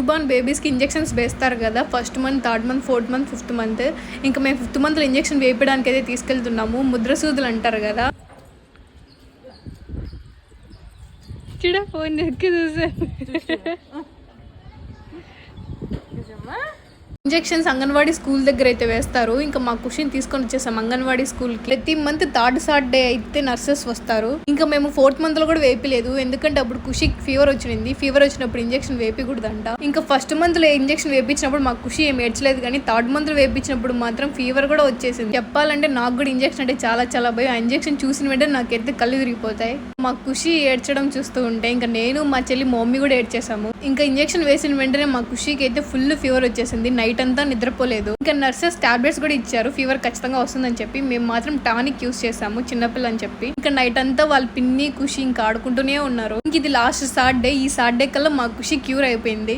Born బేబీస్కి injections వేస్తారు కదా, first month, third month, fourth month, fifth month. ఇంకా మేము ఫిఫ్త్ మంత్లో ఇంజెక్షన్ వేయడానికి అయితే తీసుకెళ్తున్నాము. ముద్ర సూదులు అంటారు కదా. చూడ ఫోన్ ఎక్కి చూసా. ఇంజెక్షన్స్ అంగన్వాడీ స్కూల్ దగ్గర అయితే వేస్తారు. ఇంకా మా ఖుషిని తీసుకొని వచ్చేసాం అంగన్వాడీ స్కూల్కి. ప్రతి మంత్ థర్డ్ సాటర్డే అయితే నర్సెస్ వస్తారు. ఇంకా మేము ఫోర్త్ మంత్లో కూడా వేయలేదు, ఎందుకంటే అప్పుడు ఖుషికి ఫీవర్ వచ్చింది. ఫీవర్ వచ్చినప్పుడు ఇంజెక్షన్ వేయకూడదంట. ఇంకా ఫస్ట్ మంత్లో ఇంజెక్షన్ వేయించినప్పుడు మా ఖుషి ఏం ఏడ్చలేదు, కానీ థర్డ్ మంత్లో వేయించినప్పుడు మాత్రం ఫీవర్ కూడా వచ్చేసింది. చెప్పాలంటే నాకు కూడా ఇంజెక్షన్ అంటే చాలా చాలా భయం. ఆ ఇంజెక్షన్ చూసిన వెంటనే నాకైతే కళ్ళు తిరిగిపోతాయి. మా ఖుషి ఏడ్చడం చూస్తూ ఉంటే ఇంకా నేను, మా చెల్లి, మా మమ్మీ కూడా ఏడ్చేసాము. ఇంకా ఇంజెక్షన్ వేసిన వెంటనే మా ఖుషికి అయితే ఫుల్ ఫీవర్ వచ్చేసింది. నైట్ అంతా నిద్రపోలేదు. ఇంకా నర్సెస్ టాబ్లెట్స్ కూడా ఇచ్చారు ఫీవర్ ఖచ్చితంగా వస్తుందని చెప్పి. మేము మాత్రం టానిక్ యూస్ చేసాము చిన్నపిల్ల అని చెప్పి. ఇంకా నైట్ అంతా వాళ్ళ పిన్ని ఖుషి ఇంకా ఆడుకుంటూనే ఉన్నారు. ఇంక ఇది లాస్ట్ సాటర్డే. ఈ సాటర్డే కల్లా మా ఖుషి క్యూర్ అయిపోయింది.